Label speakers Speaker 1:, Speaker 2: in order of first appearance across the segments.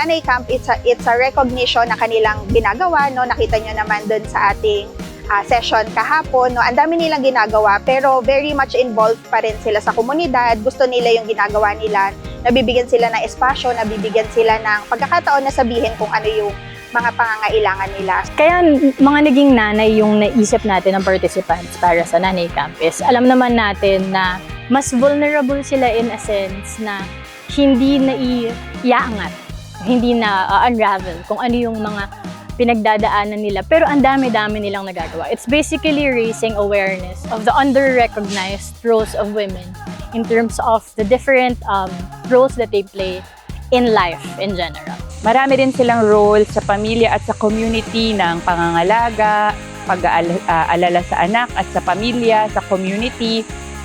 Speaker 1: Nanay Camp, it's a recognition na kanilang ginagawa, no? Nakita nyo naman dun sa ating session kahapon, no? Ang dami nilang ginagawa, pero very much involved pa rin sila sa komunidad. Gusto nila yung ginagawa nila. Nabibigyan sila ng espasyo, nabibigyan sila ng pagkakataon na sabihin kung ano yung mga pangangailangan nila.
Speaker 2: Kaya mga naging nanay yung naisip natin ng participants para sa Nanay Camp is alam naman natin na mas vulnerable sila in a sense na hindi na iaangat, hindi na unravel kung ano yung mga pinagdadaanan nila, pero ang dami-dami nilang nagagawa. It's basically raising awareness of the under-recognized roles of women in terms of the different roles that they play in life in general.
Speaker 3: Marami din silang role sa pamilya at sa community ng pangangalaga, pag-aalala sa anak at sa pamilya, sa community.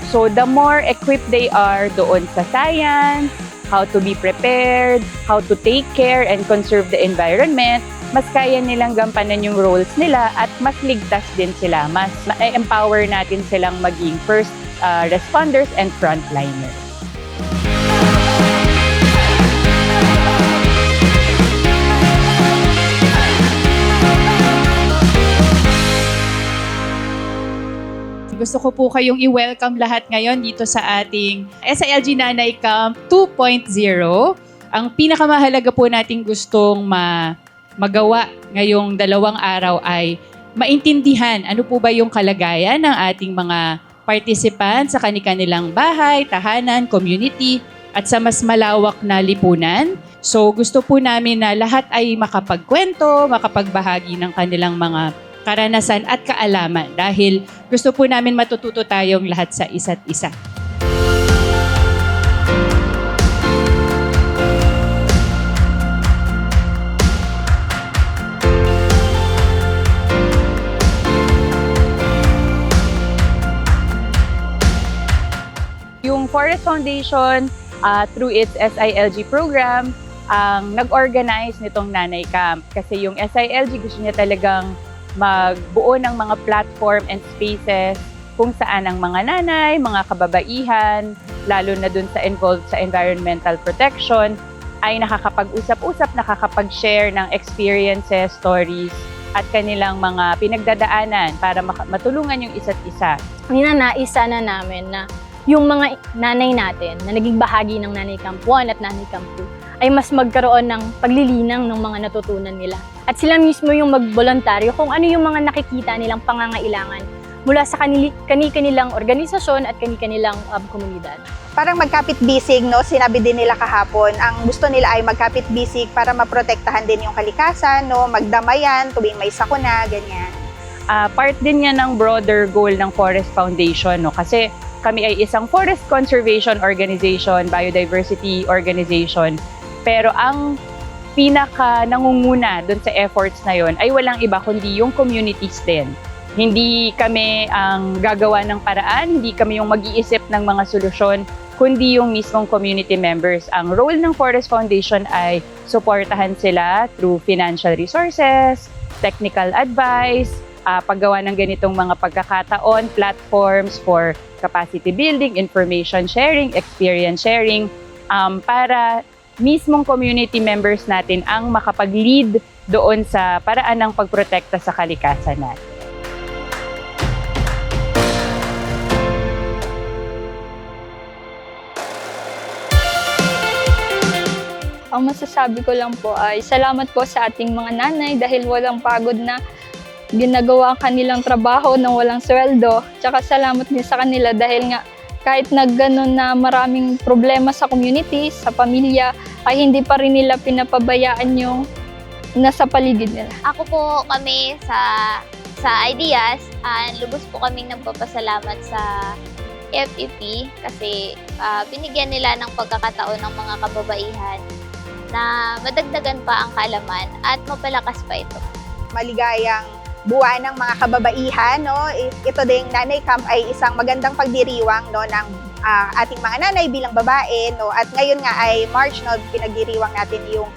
Speaker 3: So the more equipped they are doon sa science, how to be prepared, how to take care and conserve the environment, mas kaya nilang gampanan yung roles nila at mas ligtas din sila. Mas ma-empower natin silang maging first responders and frontliners.
Speaker 4: Gusto ko po kayong i-welcome lahat ngayon dito sa ating SILG Nanay Camp 2.0. Ang pinakamahalaga po nating gustong magawa ngayong 2 araw ay maintindihan ano po ba yung kalagayan ng ating mga participants sa kanilang bahay, tahanan, community, at sa mas malawak na lipunan. So gusto po namin na lahat ay makapagkwento, makapagbahagi ng kanilang mga karanasan at kaalaman dahil gusto po namin matututo tayong lahat sa isa't isa.
Speaker 3: Yung Forest Foundation, through its SILG program, ang nag-organize nitong Nanay Camp. Kasi yung SILG gusto niya talagang magbuo ng mga platform and spaces kung saan ang mga nanay, mga kababaihan, lalo na dun sa involved sa environmental protection, ay nakakapag-usap-usap, nakakapag-share ng experiences, stories, at kanilang mga pinagdadaanan para matulungan yung isa't isa.
Speaker 2: Ninanaisa na namin na yung mga nanay natin na naging bahagi ng Nanay Camp 1 at Nanay Camp 2 ay mas magkaroon ng paglilinang ng mga natutunan nila. At sila mismo yung magboluntaryo kung ano yung mga nakikita nilang pangangailangan mula sa kanilang organisasyon at kanilang komunidad.
Speaker 1: Parang magkapit-bisig, no? Sinabi din nila kahapon, ang gusto nila ay magkapit-bisig para maprotektahan din yung kalikasan, no? Magdamayan tuwing may sakuna, ganyan.
Speaker 3: Part din yan ng broader goal ng Forest Foundation, no? Kasi kami ay isang forest conservation organization, biodiversity organization, pero ang pinaka nangunguna doon sa efforts na yon ay walang iba kundi yung communities din. Hindi kami ang gagawa ng paraan, hindi kami yung mag-iisip ng mga solusyon, kundi yung mismong community members. Ang role ng Forest Foundation ay suportahan sila through financial resources, technical advice, paggawa ng ganitong mga pagkakataon, platforms for capacity building, information sharing, experience sharing, para mismong community members natin ang makapag-lead doon sa paraan ng pagprotekta sa kalikasan natin.
Speaker 5: Ang masasabi ko lang po ay salamat po sa ating mga nanay dahil walang pagod na ginagawa kanilang trabaho nang walang sweldo. Tsaka salamat din sa kanila dahil nga kahit nagganon na maraming problema sa community, sa pamilya, ay hindi pa rin nila pinapabayaan yung nasa paligid nila.
Speaker 6: Ako po kami sa Ideas, lubos po kaming nagpapasalamat sa FEP kasi binigyan nila ng pagkakataon ng mga kababaihan na madagdagan pa ang kaalaman at mapalakas pa ito.
Speaker 1: Maligayang buwan ng mga kababaihan, no? Ito ding Nanay Camp ay isang magandang pagdiriwang, no, ng ating mga nanay bilang babae, no? At ngayon nga ay March, no, pinagdiriwang natin yung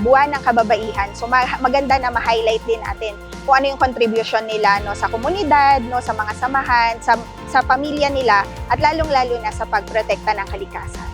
Speaker 1: buwan ng kababaihan. So maganda na ma-highlight din natin kung ano yung contribution nila, no, sa komunidad, no, sa mga samahan, sa pamilya nila at lalong-lalo na sa pagprotekta ng kalikasan.